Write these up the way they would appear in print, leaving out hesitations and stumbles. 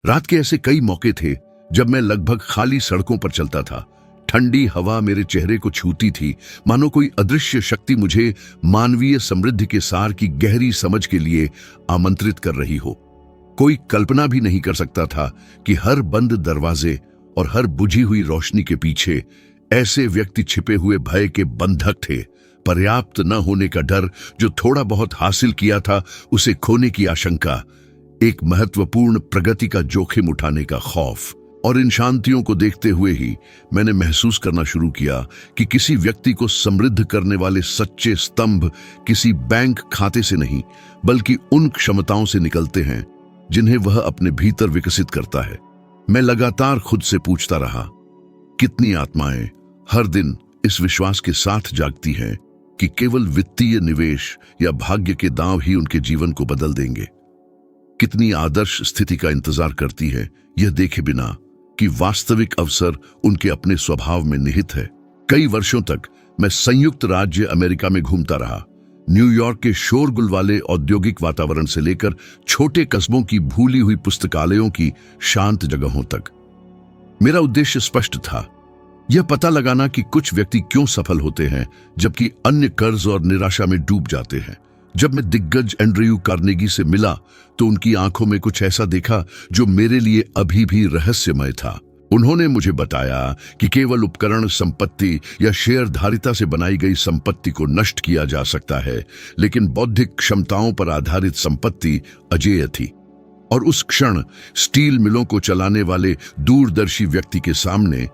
रात के ऐसे कई मौके थे जब मैं लगभग खाली सड़कों पर चलता था। ठंडी हवा मेरे चेहरे को छूती थी, मानो कोई अदृश्य शक्ति मुझे मानवीय समृद्धि के सार की गहरी समझ के लिए आमंत्रित कर रही हो। कोई कल्पना भी नहीं कर सकता था कि हर बंद दरवाजे और हर बुझी हुई रोशनी के पीछे ऐसे व्यक्ति छिपे हुए भय के बंधक थे। पर्याप्त न होने का डर, जो थोड़ा बहुत हासिल किया था उसे खोने की आशंका, एक महत्वपूर्ण प्रगति का जोखिम उठाने का खौफ। और इन शांतियों को देखते हुए ही मैंने महसूस करना शुरू किया कि किसी व्यक्ति को समृद्ध करने वाले सच्चे स्तंभ किसी बैंक खाते से नहीं, बल्कि उन क्षमताओं से निकलते हैं जिन्हें वह अपने भीतर विकसित करता है। मैं लगातार खुद से पूछता रहा, कितनी आत्माएं हर दिन इस विश्वास के साथ जागती हैं कि केवल वित्तीय निवेश या भाग्य के दांव ही उनके जीवन को बदल देंगे। कितनी आदर्श स्थिति का इंतजार करती है यह देखे बिना कि वास्तविक अवसर उनके अपने स्वभाव में निहित है। कई वर्षों तक मैं संयुक्त राज्य अमेरिका में घूमता रहा, न्यूयॉर्क के शोरगुल वाले औद्योगिक वातावरण से लेकर छोटे कस्बों की भूली हुई पुस्तकालयों की शांत जगहों तक। मेरा उद्देश्य स्पष्ट था, यह पता लगाना कि कुछ व्यक्ति क्यों सफल होते हैं जबकि अन्य कर्ज और निराशा में डूब जाते हैं। जब मैं दिग्गज एंड्रयू कार्नेगी से मिला तो उनकी आंखों में कुछ ऐसा देखा जो मेरे लिए अभी भी रहस्यमय था। उन्होंने मुझे बताया कि केवल उपकरण संपत्ति या शेयरधारिता से बनाई गई संपत्ति को नष्ट किया जा सकता है, लेकिन बौद्धिक क्षमताओं पर आधारित संपत्ति अजेय थी। और उस क्षण स्टील मिलों को चलाने वाले दूरदर्शी व्यक्ति के सामने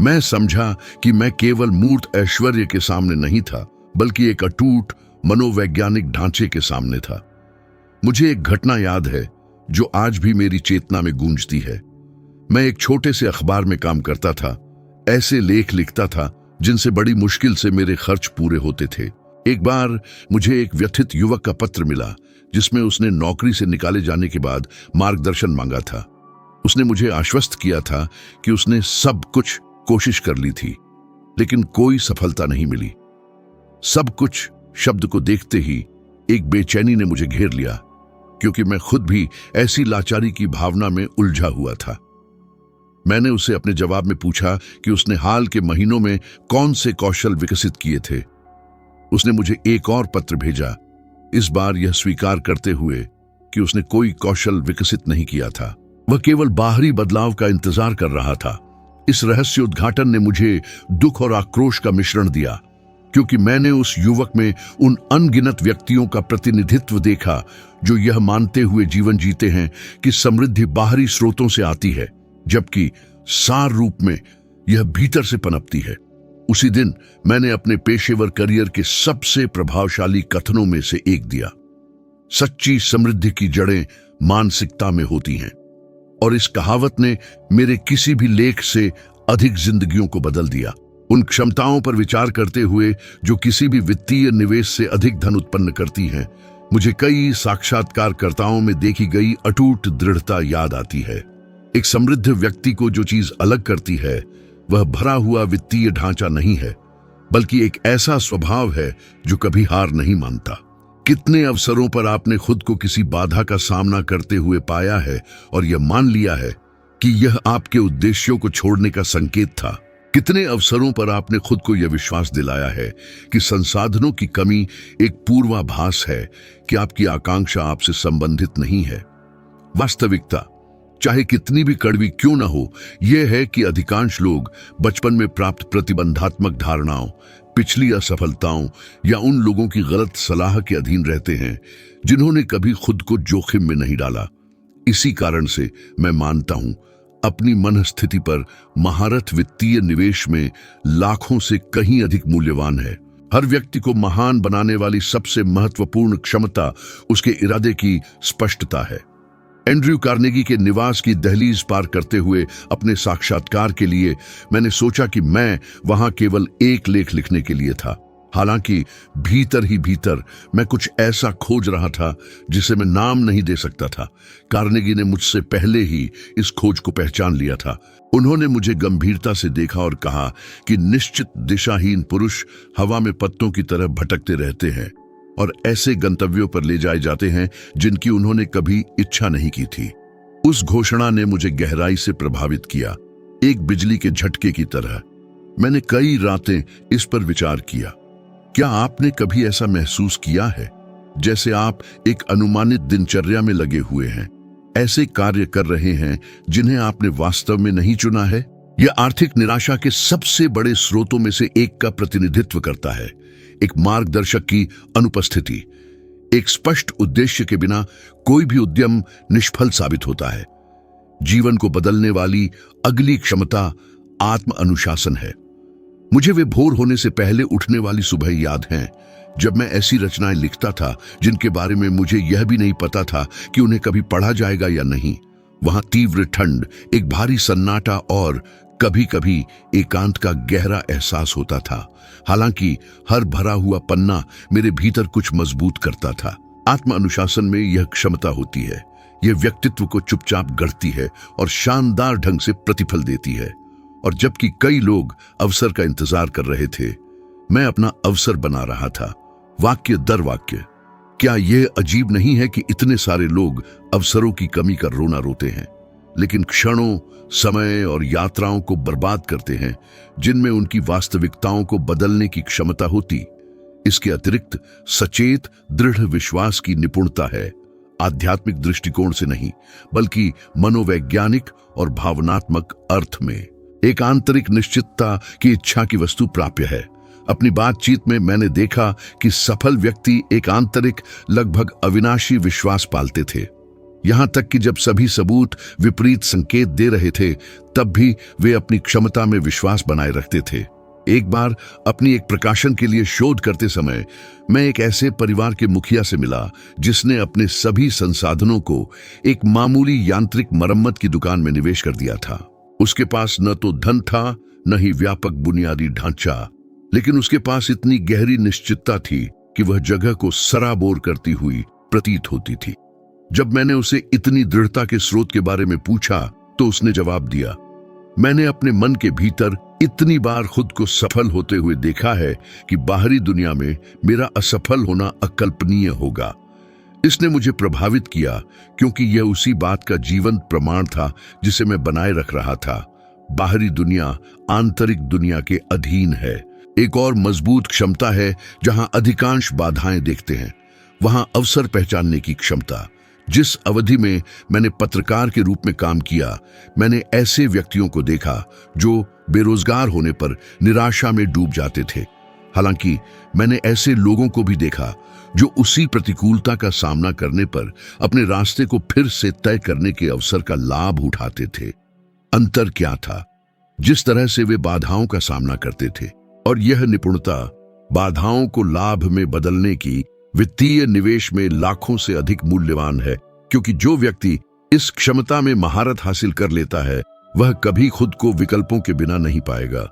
मैं समझा कि मैं केवल मूर्त ऐश्वर्य के सामने नहीं था, बल्कि एक अटूट मनोवैज्ञानिक ढांचे के सामने था। मुझे एक घटना याद है जो आज भी मेरी चेतना में गूंजती है। मैं एक छोटे से अखबार में काम करता था, ऐसे लेख लिखता था जिनसे बड़ी मुश्किल से मेरे खर्च पूरे होते थे। एक बार मुझे एक व्यथित युवक का पत्र मिला जिसमें उसने नौकरी से निकाले जाने के बाद मार्गदर्शन मांगा था। उसने मुझे आश्वस्त किया था कि उसने सब कुछ कोशिश कर ली थी, लेकिन कोई सफलता नहीं मिली। सब कुछ शब्द को देखते ही एक बेचैनी ने मुझे घेर लिया, क्योंकि मैं खुद भी ऐसी लाचारी की भावना में उलझा हुआ था। मैंने उसे अपने जवाब में पूछा कि उसने हाल के महीनों में कौन से कौशल विकसित किए थे। उसने मुझे एक और पत्र भेजा, इस बार यह स्वीकार करते हुए कि उसने कोई कौशल विकसित नहीं किया था, वह केवल बाहरी बदलाव का इंतजार कर रहा था। इस रहस्य उद्घाटन ने मुझे दुख और आक्रोश का मिश्रण दिया, क्योंकि मैंने उस युवक में उन अनगिनत व्यक्तियों का प्रतिनिधित्व देखा जो यह मानते हुए जीवन जीते हैं कि समृद्धि बाहरी स्रोतों से आती है, जबकि सार रूप में यह भीतर से पनपती है। उसी दिन मैंने अपने पेशेवर करियर के सबसे प्रभावशाली कथनों में से एक दिया, सच्ची समृद्धि की जड़ें मानसिकता में होती हैं। और इस कहावत ने मेरे किसी भी लेख से अधिक जिंदगियों को बदल दिया। उन क्षमताओं पर विचार करते हुए जो किसी भी वित्तीय निवेश से अधिक धन उत्पन्न करती हैं, मुझे कई साक्षात्कारकर्ताओं में देखी गई अटूट दृढ़ता याद आती है। एक समृद्ध व्यक्ति को जो चीज अलग करती है वह भरा हुआ वित्तीय ढांचा नहीं है, बल्कि एक ऐसा स्वभाव है जो कभी हार नहीं मानता। कितने अवसरों पर आपने खुद को किसी बाधा का सामना करते हुए पाया है और यह मान लिया है कि यह आपके उद्देश्यों को छोड़ने का संकेत था। कितने अवसरों पर आपने खुद को यह विश्वास दिलाया है कि संसाधनों की कमी एक पूर्वाभास है कि आपकी आकांक्षा आपसे संबंधित नहीं है। वास्तविकता, चाहे कितनी भी कड़वी क्यों ना हो, यह है कि अधिकांश लोग बचपन में प्राप्त प्रतिबंधात्मक धारणाओं, पिछली असफलताओं या उन लोगों की गलत सलाह के अधीन रहते हैं जिन्होंने कभी खुद को जोखिम में नहीं डाला। इसी कारण से मैं मानता हूं, अपनी मनस्थिति पर महारत वित्तीय निवेश में लाखों से कहीं अधिक मूल्यवान है। हर व्यक्ति को महान बनाने वाली सबसे महत्वपूर्ण क्षमता उसके इरादे की स्पष्टता है। एंड्रयू कार्नेगी के निवास की दहलीज पार करते हुए अपने साक्षात्कार के लिए मैंने सोचा कि मैं वहां केवल एक लेख लिखने के लिए था। हालांकि भीतर ही भीतर मैं कुछ ऐसा खोज रहा था जिसे मैं नाम नहीं दे सकता था। कार्नेगी ने मुझसे पहले ही इस खोज को पहचान लिया था। उन्होंने मुझे गंभीरता से देखा और कहा कि निश्चित दिशाहीन पुरुष हवा में पत्तों की तरह भटकते रहते हैं और ऐसे गंतव्यों पर ले जाए जाते हैं जिनकी उन्होंने कभी इच्छा नहीं की थी। उस घोषणा ने मुझे गहराई से प्रभावित किया, एक बिजली के झटके की तरह। मैंने कई रातें इस पर विचार किया। क्या आपने कभी ऐसा महसूस किया है जैसे आप एक अनुमानित दिनचर्या में लगे हुए हैं, ऐसे कार्य कर रहे हैं जिन्हें आपने वास्तव में नहीं चुना है? यह आर्थिक निराशा के सबसे बड़े स्रोतों में से एक का प्रतिनिधित्व करता है। एक मार्गदर्शक की अनुपस्थिति। एक स्पष्ट उद्देश्य के बिना कोई भी उद्यम निष्फल साबित होता है। जीवन को बदलने वाली अगली क्षमता आत्म अनुशासन है। मुझे वे भोर होने से पहले उठने वाली सुबह याद हैं जब मैं ऐसी रचनाएं लिखता था जिनके बारे में मुझे यह भी नहीं पता था कि उन्हें कभी पढ़ा जाएगा या नहीं। वहां तीव्र ठंड, एक भारी सन्नाटा और कभी कभी एकांत का गहरा एहसास होता था। हालांकि हर भरा हुआ पन्ना मेरे भीतर कुछ मजबूत करता था। आत्म अनुशासन में यह क्षमता होती है। यह व्यक्तित्व को चुपचाप गढ़ती है और शानदार ढंग से प्रतिफल देती है। और जबकि कई लोग अवसर का इंतजार कर रहे थे, मैं अपना अवसर बना रहा था, वाक्य दर वाक्य। क्या यह अजीब नहीं है कि इतने सारे लोग अवसरों की कमी का रोना रोते हैं, लेकिन क्षणों, समय और यात्राओं को बर्बाद करते हैं जिनमें उनकी वास्तविकताओं को बदलने की क्षमता होती। इसके अतिरिक्त सचेत दृढ़ विश्वास की निपुणता है, आध्यात्मिक दृष्टिकोण से नहीं बल्कि मनोवैज्ञानिक और भावनात्मक अर्थ में। एक आंतरिक निश्चितता की इच्छा की वस्तु प्राप्य है। अपनी बातचीत में मैंने देखा कि सफल व्यक्ति एक आंतरिक, लगभग अविनाशी विश्वास पालते थे। यहां तक कि जब सभी सबूत विपरीत संकेत दे रहे थे, तब भी वे अपनी क्षमता में विश्वास बनाए रखते थे। एक बार अपनी एक प्रकाशन के लिए शोध करते समय मैं एक ऐसे परिवार के मुखिया से मिला जिसने अपने सभी संसाधनों को एक मामूली यांत्रिक मरम्मत की दुकान में निवेश कर दिया था। उसके पास न तो धन था, न ही व्यापक बुनियादी ढांचा, लेकिन उसके पास इतनी गहरी निश्चितता थी कि वह जगह को सराबोर करती हुई प्रतीत होती थी। जब मैंने उसे इतनी दृढ़ता के स्रोत के बारे में पूछा तो उसने जवाब दिया, मैंने अपने मन के भीतर इतनी बार खुद को सफल होते हुए देखा है कि बाहरी दुनिया में मेरा असफल होना अकल्पनीय होगा। इसने मुझे प्रभावित किया क्योंकि यह उसी बात का जीवंत प्रमाण था जिसे मैं बनाए रख रहा था। बाहरी दुनिया आंतरिक दुनिया के अधीन है। एक और मजबूत क्षमता है जहां अधिकांश बाधाएं देखते हैं, वहां अवसर पहचानने की क्षमता। जिस अवधि में मैंने पत्रकार के रूप में काम किया, मैंने ऐसे व्यक्तियों को देखा जो बेरोजगार होने पर निराशा में डूब जाते थे। हालांकि मैंने ऐसे लोगों को भी देखा जो उसी प्रतिकूलता का सामना करने पर अपने रास्ते को फिर से तय करने के अवसर का लाभ उठाते थे। अंतर क्या था? जिस तरह से वे बाधाओं का सामना करते थे। और यह निपुणता बाधाओं को लाभ में बदलने की वित्तीय निवेश में लाखों से अधिक मूल्यवान है, क्योंकि जो व्यक्ति इस क्षमता में महारत हासिल कर लेता है वह कभी खुद को विकल्पों के बिना नहीं पाएगा।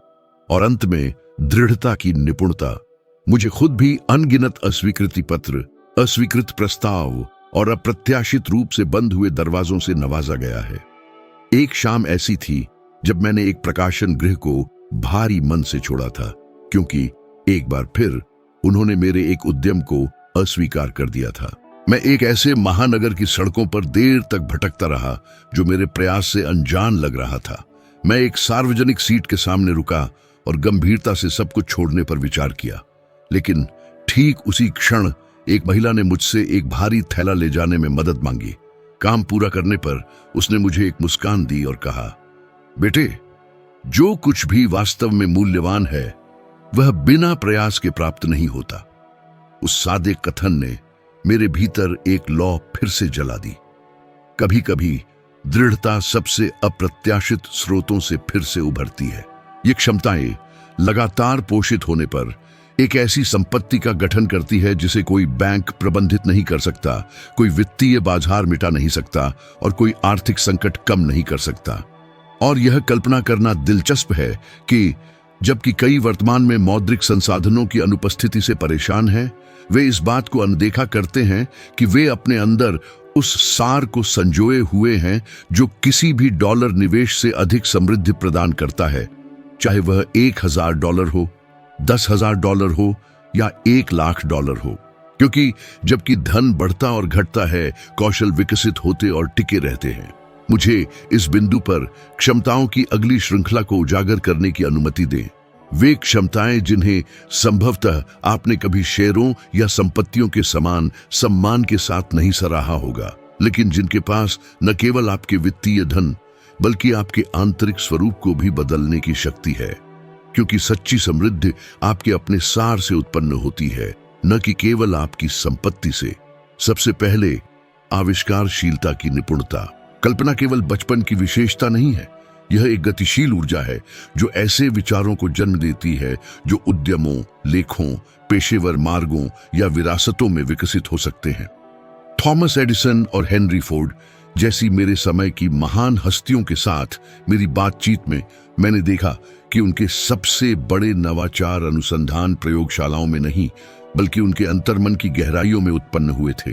और अंत में दृढ़ता की निपुणता। मुझे खुद भी अनगिनत अस्वीकृति पत्र, अस्वीकृत प्रस्ताव और अप्रत्याशित रूप से बंद हुए दरवाजों से नवाजा गया है। एक शाम ऐसी थी जब मैंने एक प्रकाशन गृह को भारी मन से छोड़ा था, क्योंकि एक बार फिर उन्होंने मेरे एक उद्यम को अस्वीकार कर दिया था। मैं एक ऐसे महानगर की सड़कों पर देर तक भटकता रहा जो मेरे प्रयास से अनजान लग रहा था। मैं एक सार्वजनिक सीट के सामने रुका और गंभीरता से सब कुछ छोड़ने पर विचार किया। लेकिन ठीक उसी क्षण एक महिला ने मुझसे एक भारी थैला ले जाने में मदद मांगी। काम पूरा करने पर उसने मुझे एक मुस्कान दी और कहा, बेटे, जो कुछ भी वास्तव में मूल्यवान है वह बिना प्रयास के प्राप्त नहीं होता। उस सादे कथन ने मेरे भीतर एक लौ फिर से जला दी। कभी कभी दृढ़ता सबसे अप्रत्याशित स्रोतों से फिर से उभरती है। ये क्षमताएं लगातार पोषित होने पर एक ऐसी संपत्ति का गठन करती है जिसे कोई बैंक प्रबंधित नहीं कर सकता, कोई वित्तीय बाजार मिटा नहीं सकता और कोई आर्थिक संकट कम नहीं कर सकता। और यह कल्पना करना दिलचस्प है कि जबकि कई वर्तमान में मौद्रिक संसाधनों की अनुपस्थिति से परेशान हैं, वे इस बात को अनदेखा करते हैं कि वे अपने अंदर उस सार को संजोए हुए हैं जो किसी भी डॉलर निवेश से अधिक समृद्धि प्रदान करता है, चाहे वह $1000 हो, $10,000 हो या $1,00,000 हो। क्योंकि जबकि धन बढ़ता और घटता है, कौशल विकसित होते और टिके रहते हैं। मुझे इस बिंदु पर क्षमताओं की अगली श्रृंखला को उजागर करने की अनुमति दें। वे क्षमताएं जिन्हें संभवतः आपने कभी शेयरों या संपत्तियों के समान सम्मान के साथ नहीं सराहा होगा, लेकिन जिनके पास न केवल आपके वित्तीय धन बल्कि आपके आंतरिक स्वरूप को भी बदलने की शक्ति है। क्योंकि सच्ची समृद्धि आपके अपने सार से उत्पन्न होती है, न कि केवल आपकी संपत्ति से। सबसे पहले, आविष्कारशीलता की निपुणता। कल्पना केवल बचपन की विशेषता नहीं है, यह एक गतिशील ऊर्जा है जो ऐसे विचारों को जन्म देती है जो उद्यमों, लेखों, पेशेवर मार्गों या विरासतों में विकसित हो सकते हैं। थॉमस एडिसन और हेनरी फोर्ड जैसी मेरे समय की महान हस्तियों के साथ मेरी बातचीत में मैंने देखा कि उनके सबसे बड़े नवाचार अनुसंधान प्रयोगशालाओं में नहीं बल्कि उनके अंतर्मन की गहराइयों में उत्पन्न हुए थे।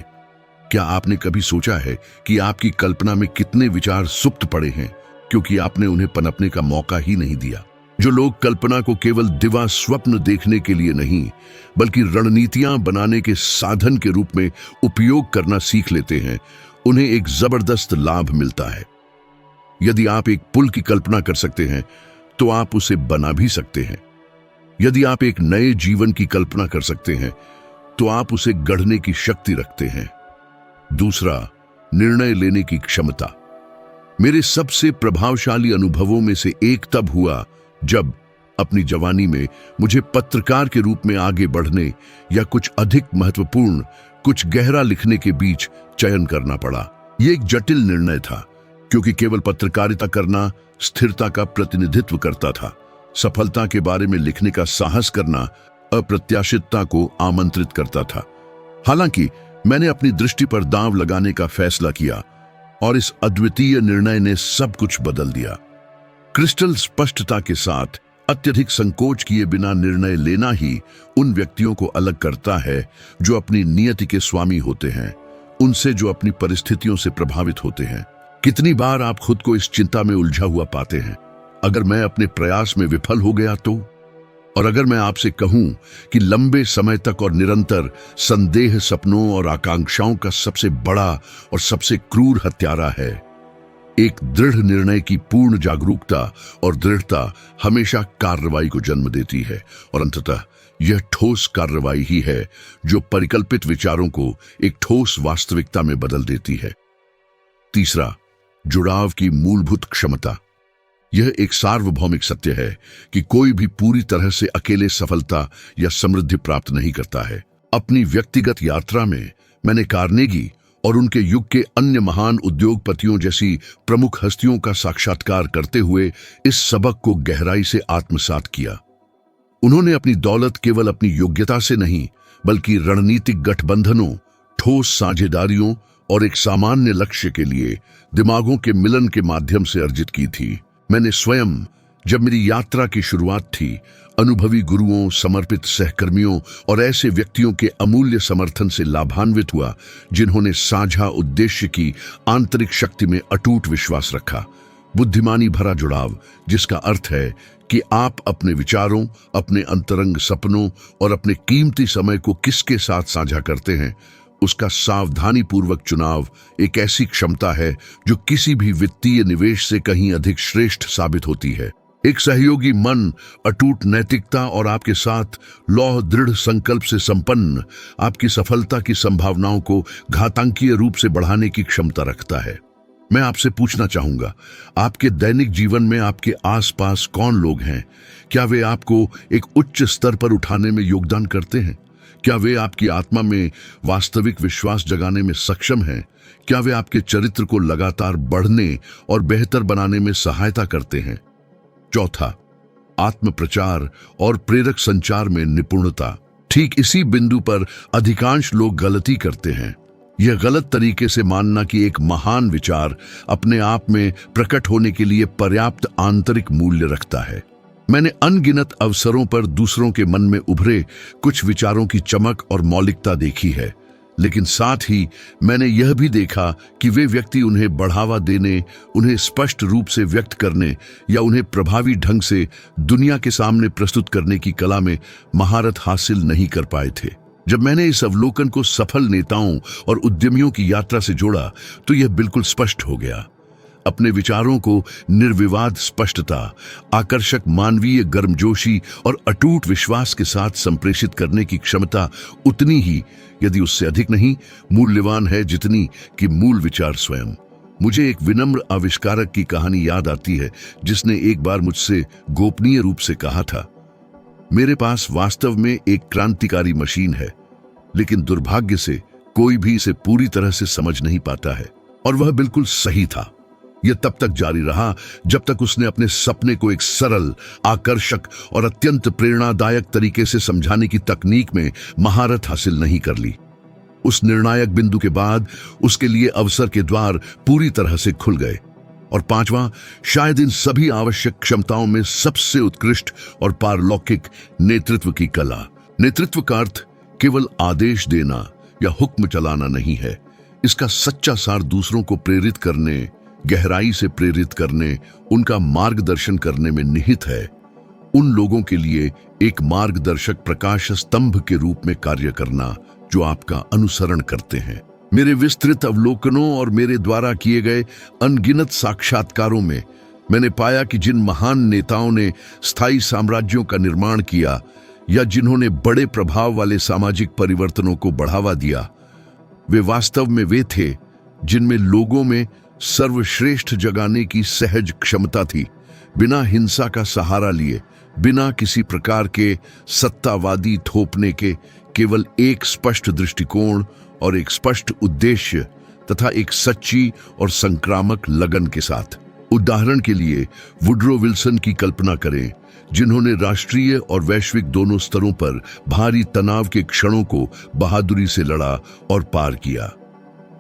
क्या आपने कभी सोचा है कि आपकी कल्पना में कितने विचार सुप्त पड़े हैं क्योंकि आपने उन्हें पनपने का मौका ही नहीं दिया? जो लोग कल्पना को केवल दिवा स्वप्न देखने के लिए नहीं बल्कि रणनीतियां बनाने के साधन के रूप में उपयोग करना सीख लेते हैं, उन्हें एक जबरदस्त लाभ मिलता है। यदि आप एक पुल की कल्पना कर सकते हैं तो आप उसे बना भी सकते हैं। यदि आप एक नए जीवन की कल्पना कर सकते हैं तो आप उसे गढ़ने की शक्ति रखते हैं। दूसरा, निर्णय लेने की क्षमता। मेरे सबसे प्रभावशाली अनुभवों में से एक तब हुआ जब अपनी जवानी में मुझे पत्रकार के रूप में आगे बढ़ने या कुछ अधिक महत्वपूर्ण, कुछ गहरा लिखने के बीच चयन करना पड़ा। यह एक जटिल निर्णय था क्योंकि केवल पत्रकारिता करना स्थिरता का प्रतिनिधित्व करता था। सफलता के बारे में लिखने का साहस करना अप्रत्याशितता को आमंत्रित करता था। हालांकि मैंने अपनी दृष्टि पर दांव लगाने का फैसला किया और इस अद्वितीय निर्णय ने सब कुछ बदल दिया। क्रिस्टल स्पष्टता के साथ अत्यधिक संकोच किए बिना निर्णय लेना ही उन व्यक्तियों को अलग करता है जो अपनी नियति के स्वामी होते हैं, उनसे जो अपनी परिस्थितियों से प्रभावित होते हैं। कितनी बार आप खुद को इस चिंता में उलझा हुआ पाते हैं, अगर मैं अपने प्रयास में विफल हो गया तो? और अगर मैं आपसे कहूं कि लंबे समय तक और निरंतर संदेह सपनों और आकांक्षाओं का सबसे बड़ा और सबसे क्रूर हत्यारा है, एक दृढ़ निर्णय की पूर्ण जागरूकता और दृढ़ता हमेशा कार्रवाई को जन्म देती है और अंततः यह ठोस कार्रवाई ही है जो परिकल्पित विचारों को एक ठोस वास्तविकता में बदल देती है। तीसरा, जुड़ाव की मूलभूत क्षमता। यह एक सार्वभौमिक सत्य है कि कोई भी पूरी तरह से अकेले सफलता या समृद्धि प्राप्त नहीं करता है। अपनी व्यक्तिगत यात्रा में मैंने कार्नेगी और उनके युग के अन्य महान उद्योगपतियों जैसी प्रमुख हस्तियों का साक्षात्कार करते हुए इस सबक को गहराई से आत्मसात किया। उन्होंने अपनी दौलत केवल अपनी योग्यता से नहीं बल्कि रणनीतिक गठबंधनों, ठोस साझेदारियों और एक सामान्य लक्ष्य के लिए दिमागों के मिलन के माध्यम से अर्जित की थी। मैंने स्वयं, जब मेरी यात्रा की शुरुआत थी, अनुभवी गुरुओं, समर्पित सहकर्मियों और ऐसे व्यक्तियों के अमूल्य समर्थन से लाभान्वित हुआ जिन्होंने साझा उद्देश्य की आंतरिक शक्ति में अटूट विश्वास रखा। बुद्धिमानी भरा जुड़ाव, जिसका अर्थ है कि आप अपने विचारों, अपने अंतरंग सपनों और अपने कीमती समय को किसके साथ साझा करते हैं, उसका सावधानीपूर्वक चुनाव एक ऐसी क्षमता है जो किसी भी वित्तीय निवेश से कहीं अधिक श्रेष्ठ साबित होती है। एक सहयोगी मन, अटूट नैतिकता और आपके साथ लौह दृढ़ संकल्प से संपन्न आपकी सफलता की संभावनाओं को घातांकीय रूप से बढ़ाने की क्षमता रखता है। मैं आपसे पूछना चाहूंगा, आपके दैनिक जीवन में आपके आसपास कौन लोग हैं? क्या वे आपको एक उच्च स्तर पर उठाने में योगदान करते हैं? क्या वे आपकी आत्मा में वास्तविक विश्वास जगाने में सक्षम हैं? क्या वे आपके चरित्र को लगातार बढ़ने और बेहतर बनाने में सहायता करते हैं? चौथा, आत्म प्रचार और प्रेरक संचार में निपुणता। ठीक इसी बिंदु पर अधिकांश लोग गलती करते हैं। यह गलत तरीके से मानना कि एक महान विचार अपने आप में प्रकट होने के लिए पर्याप्त आंतरिक मूल्य रखता है। मैंने अनगिनत अवसरों पर दूसरों के मन में उभरे कुछ विचारों की चमक और मौलिकता देखी है, लेकिन साथ ही मैंने यह भी देखा कि वे व्यक्ति उन्हें बढ़ावा देने, उन्हें स्पष्ट रूप से व्यक्त करने या उन्हें प्रभावी ढंग से दुनिया के सामने प्रस्तुत करने की कला में महारत हासिल नहीं कर पाए थे। जब मैंने इस अवलोकन को सफल नेताओं और उद्यमियों की यात्रा से जोड़ा तो यह बिल्कुल स्पष्ट हो गया। अपने विचारों को निर्विवाद स्पष्टता, आकर्षक मानवीय गर्मजोशी और अटूट विश्वास के साथ संप्रेषित करने की क्षमता उतनी ही, यदि उससे अधिक नहीं, मूल्यवान है जितनी कि मूल विचार स्वयं। मुझे एक विनम्र आविष्कारक की कहानी याद आती है जिसने एक बार मुझसे गोपनीय रूप से कहा था, मेरे पास वास्तव में एक क्रांतिकारी मशीन है, लेकिन दुर्भाग्य से कोई भी इसे पूरी तरह से समझ नहीं पाता है। और वह बिल्कुल सही था। यह तब तक जारी रहा जब तक उसने अपने सपने को एक सरल, आकर्षक और अत्यंत प्रेरणादायक तरीके से समझाने की तकनीक में महारत हासिल नहीं कर ली। उस निर्णायक बिंदु के बाद उसके लिए अवसर के द्वार पूरी तरह से खुल गए। और पांचवां, शायद इन सभी आवश्यक क्षमताओं में सबसे उत्कृष्ट और पारलौकिक, नेतृत्व की कला। नेतृत्व का अर्थ केवल आदेश देना या हुक्म चलाना नहीं है। इसका सच्चा सार दूसरों को प्रेरित करने, गहराई से प्रेरित करने, उनका मार्गदर्शन करने में निहित है। उन लोगों के लिए एक मार्गदर्शक प्रकाश स्तंभ के रूप में कार्य करना जो आपका अनुसरण करते हैं। मेरे विस्तृत अवलोकनों और मेरे द्वारा किए गए अनगिनत साक्षात्कारों में मैंने पाया कि जिन महान नेताओं ने स्थायी साम्राज्यों का निर्माण किया या जिन्होंने बड़े प्रभाव वाले सामाजिक परिवर्तनों को बढ़ावा दिया, वे वास्तव में वे थे जिनमें लोगों में सर्वश्रेष्ठ जगाने की सहज क्षमता थी, बिना हिंसा का सहारा लिए, बिना किसी प्रकार के सत्तावादी थोपने के, केवल एक स्पष्ट दृष्टिकोण और एक स्पष्ट उद्देश्य तथा एक सच्ची और संक्रामक लगन के साथ। उदाहरण के लिए वुड्रो विल्सन की कल्पना करें, जिन्होंने राष्ट्रीय और वैश्विक दोनों स्तरों पर भारी तनाव के क्षणों को बहादुरी से लड़ा और पार किया।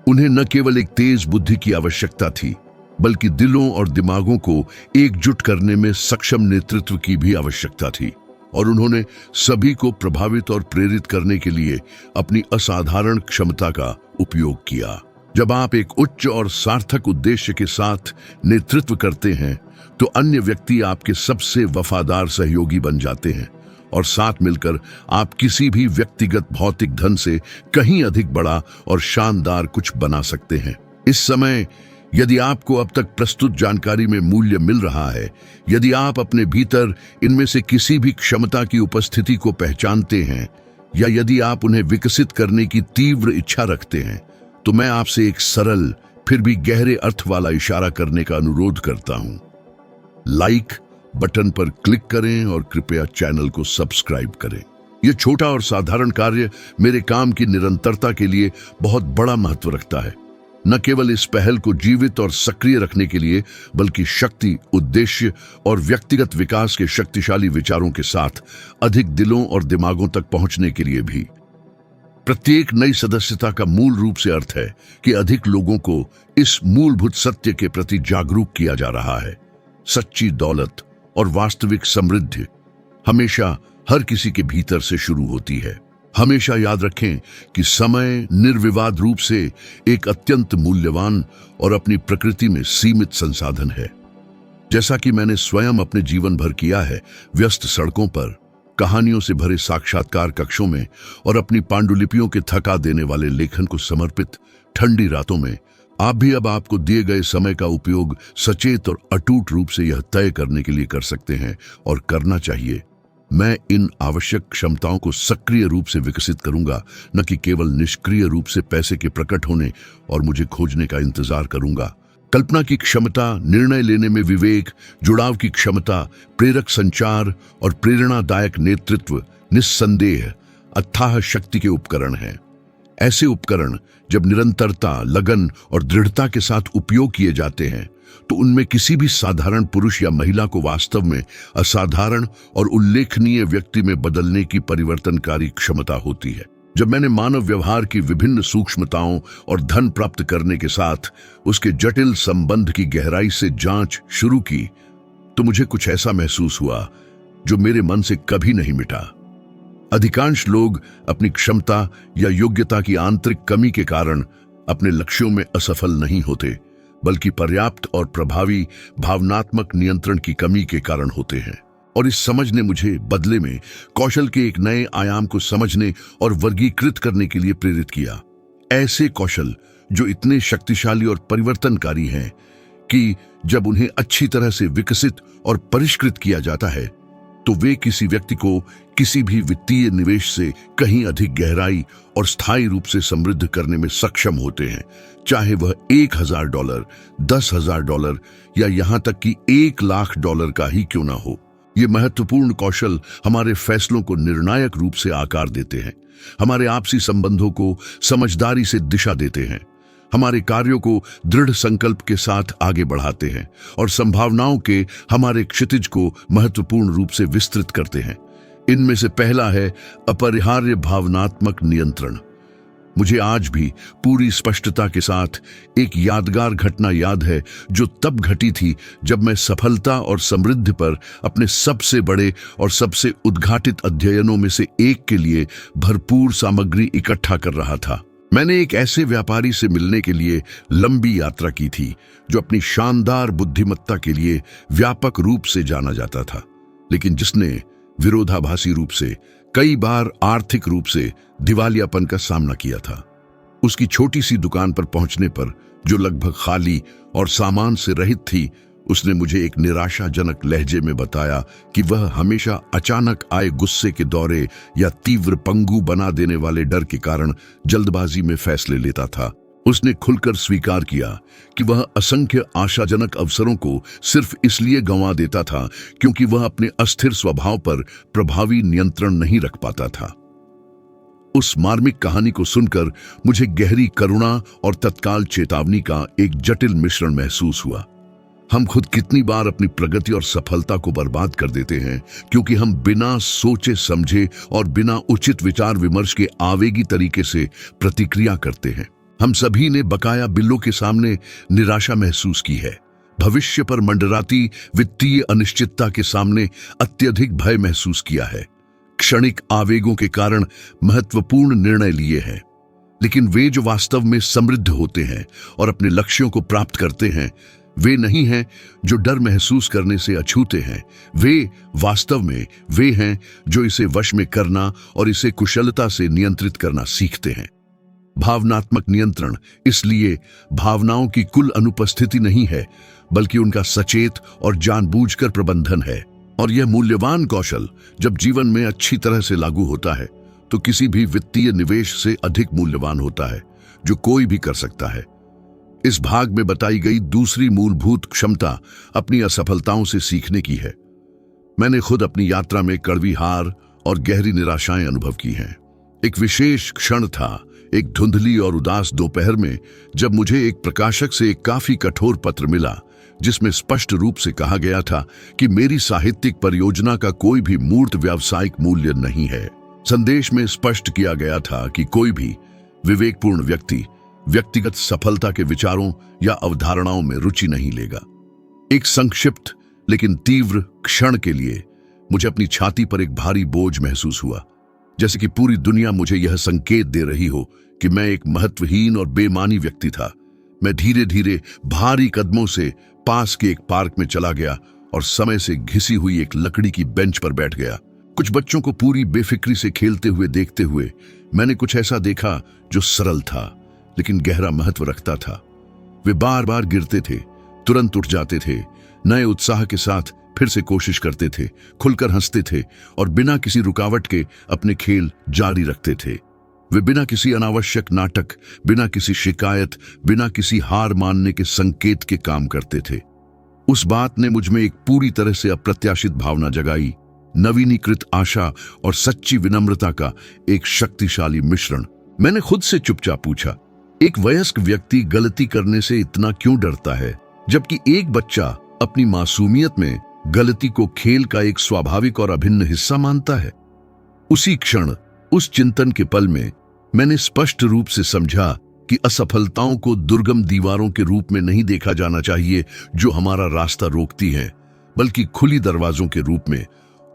उन्हें न केवल एक तेज बुद्धि की आवश्यकता थी, बल्कि दिलों और दिमागों को एकजुट करने में सक्षम नेतृत्व की भी आवश्यकता थी। और उन्होंने सभी को प्रभावित और प्रेरित करने के लिए अपनी असाधारण क्षमता का उपयोग किया। जब आप एक उच्च और सार्थक उद्देश्य के साथ नेतृत्व करते हैं, तो अन्य व्यक्ति आपके सबसे वफादार सहयोगी बन जाते हैं और साथ मिलकर आप किसी भी व्यक्तिगत भौतिक धन से कहीं अधिक बड़ा और शानदार कुछ बना सकते हैं। इस समय यदि आपको अब तक प्रस्तुत जानकारी में मूल्य मिल रहा है, यदि आप अपने भीतर इनमें से किसी भी क्षमता की उपस्थिति को पहचानते हैं, या यदि आप उन्हें विकसित करने की तीव्र इच्छा रखते हैं, तो मैं आपसे एक सरल फिर भी गहरे अर्थ वाला इशारा करने का अनुरोध करता हूं। लाइक बटन पर क्लिक करें और कृपया चैनल को सब्सक्राइब करें। यह छोटा और साधारण कार्य मेरे काम की निरंतरता के लिए बहुत बड़ा महत्व रखता है, न केवल इस पहल को जीवित और सक्रिय रखने के लिए, बल्कि शक्ति, उद्देश्य और व्यक्तिगत विकास के शक्तिशाली विचारों के साथ अधिक दिलों और दिमागों तक पहुंचने के लिए भी। प्रत्येक नई सदस्यता का मूल रूप से अर्थ है कि अधिक लोगों को इस मूलभूत सत्य के प्रति जागरूक किया जा रहा है। सच्ची दौलत और वास्तविक समृद्धि हमेशा हर किसी के भीतर से शुरू होती है। हमेशा याद रखें कि समय निर्विवाद रूप से एक अत्यंत मूल्यवान और अपनी प्रकृति में सीमित संसाधन है। जैसा कि मैंने स्वयं अपने जीवन भर किया है, व्यस्त सड़कों पर, कहानियों से भरे साक्षात्कार कक्षों में और अपनी पांडुलिपियों के थका देने वाले लेखन को समर्पित ठंडी रातों में, आप भी अब आपको दिए गए समय का उपयोग सचेत और अटूट रूप से यह तय करने के लिए कर सकते हैं और करना चाहिए। मैं इन आवश्यक क्षमताओं को सक्रिय रूप से विकसित करूंगा, न कि केवल निष्क्रिय रूप से पैसे के प्रकट होने और मुझे खोजने का इंतजार करूंगा। कल्पना की क्षमता, निर्णय लेने में विवेक, जुड़ाव की क्षमता, प्रेरक संचार और प्रेरणादायक नेतृत्व निस्संदेह अथाह शक्ति के उपकरण हैं। ऐसे उपकरण जब निरंतरता, लगन और दृढ़ता के साथ उपयोग किए जाते हैं, तो उनमें किसी भी साधारण पुरुष या महिला को वास्तव में असाधारण और उल्लेखनीय व्यक्ति में बदलने की परिवर्तनकारी क्षमता होती है। जब मैंने मानव व्यवहार की विभिन्न सूक्ष्मताओं और धन प्राप्त करने के साथ उसके जटिल संबंध की गहराई से जांच शुरू की, तो मुझे कुछ ऐसा महसूस हुआ जो मेरे मन से कभी नहीं मिटा। अधिकांश लोग अपनी क्षमता या योग्यता की आंतरिक कमी के कारण अपने लक्ष्यों में असफल नहीं होते, बल्कि पर्याप्त और प्रभावी भावनात्मक नियंत्रण की कमी के कारण होते हैं। और इस समझ ने मुझे बदले में कौशल के एक नए आयाम को समझने और वर्गीकृत करने के लिए प्रेरित किया। ऐसे कौशल जो इतने शक्तिशाली और परिवर्तनकारी हैं कि जब उन्हें अच्छी तरह से विकसित और परिष्कृत किया जाता है तो वे किसी व्यक्ति को किसी भी वित्तीय निवेश से कहीं अधिक गहराई और स्थायी रूप से समृद्ध करने में सक्षम होते हैं, चाहे वह $1,000, $10,000 या यहां तक कि $1,00,000 का ही क्यों ना हो। ये महत्वपूर्ण कौशल हमारे फैसलों को निर्णायक रूप से आकार देते हैं, हमारे आपसी संबंधों को समझदारी से दिशा देते हैं, हमारे कार्यों को दृढ़ संकल्प के साथ आगे बढ़ाते हैं और संभावनाओं के हमारे क्षितिज को महत्वपूर्ण रूप से विस्तृत करते हैं। इनमें से पहला है अपरिहार्य भावनात्मक नियंत्रण। मुझे आज भी पूरी स्पष्टता के साथ एक यादगार घटना याद है जो तब घटी थी जब मैं सफलता और समृद्धि पर अपने सबसे बड़े और सबसे उद्घाटित अध्ययनों में से एक के लिए भरपूर सामग्री इकट्ठा कर रहा था। मैंने एक ऐसे व्यापारी से मिलने के लिए लंबी यात्रा की थी जो अपनी शानदार बुद्धिमत्ता के लिए व्यापक रूप से जाना जाता था, लेकिन जिसने विरोधाभासी रूप से कई बार आर्थिक रूप से दिवालियापन का सामना किया था। उसकी छोटी सी दुकान पर पहुंचने पर, जो लगभग खाली और सामान से रहित थी, उसने मुझे एक निराशाजनक लहजे में बताया कि वह हमेशा अचानक आए गुस्से के दौरे या तीव्र पंगु बना देने वाले डर के कारण जल्दबाजी में फैसले लेता था। उसने खुलकर स्वीकार किया कि वह असंख्य आशाजनक अवसरों को सिर्फ इसलिए गंवा देता था क्योंकि वह अपने अस्थिर स्वभाव पर प्रभावी नियंत्रण नहीं रख पाता था। उस मार्मिक कहानी को सुनकर मुझे गहरी करुणा और तत्काल चेतावनी का एक जटिल मिश्रण महसूस हुआ। हम खुद कितनी बार अपनी प्रगति और सफलता को बर्बाद कर देते हैं क्योंकि हम बिना सोचे समझे और बिना उचित विचार विमर्श के आवेगी तरीके से प्रतिक्रिया करते हैं। हम सभी ने बकाया बिलों के सामने निराशा महसूस की है, भविष्य पर मंडराती वित्तीय अनिश्चितता के सामने अत्यधिक भय महसूस किया है, क्षणिक आवेगों के कारण महत्वपूर्ण निर्णय लिए हैं। लेकिन वे जो वास्तव में समृद्ध होते हैं और अपने लक्ष्यों को प्राप्त करते हैं, वे नहीं हैं जो डर महसूस करने से अछूते हैं। वे वास्तव में वे हैं जो इसे वश में करना और इसे कुशलता से नियंत्रित करना सीखते हैं। भावनात्मक नियंत्रण इसलिए भावनाओं की कुल अनुपस्थिति नहीं है, बल्कि उनका सचेत और जानबूझकर प्रबंधन है। और यह मूल्यवान कौशल जब जीवन में अच्छी तरह से लागू होता है तो किसी भी वित्तीय निवेश से अधिक मूल्यवान होता है जो कोई भी कर सकता है। इस भाग में बताई गई दूसरी मूलभूत क्षमता अपनी असफलताओं से सीखने की है। मैंने खुद अपनी यात्रा में कड़वी हार और गहरी निराशाएं अनुभव की हैं। एक विशेष क्षण था, एक धुंधली और उदास दोपहर में, जब मुझे एक प्रकाशक से एक काफी कठोर पत्र मिला जिसमें स्पष्ट रूप से कहा गया था कि मेरी साहित्यिक परियोजना का कोई भी मूर्त व्यावसायिक मूल्य नहीं है। संदेश में स्पष्ट किया गया था कि कोई भी विवेकपूर्ण व्यक्ति व्यक्तिगत सफलता के विचारों या अवधारणाओं में रुचि नहीं लेगा। एक संक्षिप्त लेकिन तीव्र क्षण के लिए मुझे अपनी छाती पर एक भारी बोझ महसूस हुआ, जैसे कि पूरी दुनिया मुझे यह संकेत दे रही हो कि मैं एक महत्वहीन और बेमानी व्यक्ति था। मैं धीरे धीरे भारी कदमों से पास के एक पार्क में चला गया और समय से घिसी हुई एक लकड़ी की बेंच पर बैठ गया। कुछ बच्चों को पूरी बेफिक्री से खेलते हुए देखते हुए मैंने कुछ ऐसा देखा जो सरल था लेकिन गहरा महत्व रखता था। वे बार बार गिरते थे, तुरंत उठ जाते थे, नए उत्साह के साथ फिर से कोशिश करते थे, खुलकर हंसते थे और बिना किसी रुकावट के अपने खेल जारी रखते थे। वे बिना किसी अनावश्यक नाटक, बिना किसी शिकायत, बिना किसी हार मानने के संकेत के काम करते थे। उस बात ने मुझ में एक पूरी तरह से अप्रत्याशित भावना जगाई, नवीनीकृत आशा और सच्ची विनम्रता का एक शक्तिशाली मिश्रण। मैंने खुद से चुपचाप पूछा, एक वयस्क व्यक्ति गलती करने से इतना क्यों डरता है, जबकि एक बच्चा अपनी मासूमियत में गलती को खेल का एक स्वाभाविक और अभिन्न हिस्सा मानता है। उसी क्षण, उस चिंतन के पल में मैंने स्पष्ट रूप से समझा कि असफलताओं को दुर्गम दीवारों के रूप में नहीं देखा जाना चाहिए जो हमारा रास्ता रोकती हैं, बल्कि खुली दरवाजों के रूप में,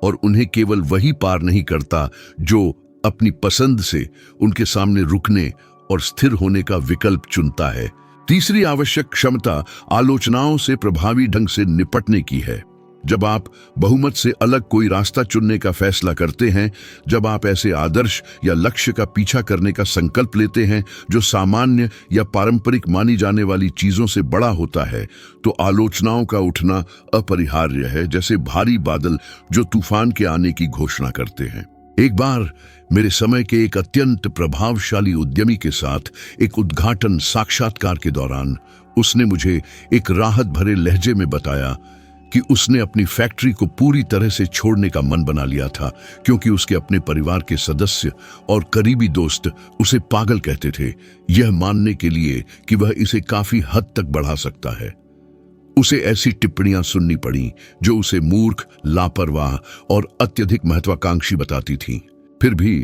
और उन्हें केवल वही पार नहीं करता जो अपनी पसंद से उनके सामने रुकने और स्थिर होने का विकल्प चुनता है। तीसरी आवश्यक क्षमता आलोचनाओं से प्रभावी ढंग से निपटने की है। जब आप बहुमत से अलग कोई रास्ता चुनने का फैसला करते हैं, जब आप ऐसे आदर्श या लक्ष्य का पीछा करने का संकल्प लेते हैं जो सामान्य या पारंपरिक मानी जाने वाली चीजों से बड़ा होता है, तो आलोचनाओं का उठना अपरिहार्य है, जैसे भारी बादल जो तूफान के आने की घोषणा करते हैं। एक बार मेरे समय के एक अत्यंत प्रभावशाली उद्यमी के साथ एक उद्घाटन साक्षात्कार के दौरान उसने मुझे एक राहत भरे लहजे में बताया कि उसने अपनी फैक्ट्री को पूरी तरह से छोड़ने का मन बना लिया था, क्योंकि उसके अपने परिवार के सदस्य और करीबी दोस्त उसे पागल कहते थे, यह मानने के लिए कि वह इसे काफी हद तक बढ़ा सकता है। उसे ऐसी टिप्पणियां सुननी पड़ी जो उसे मूर्ख, लापरवाह और अत्यधिक महत्वाकांक्षी बताती थीं। फिर भी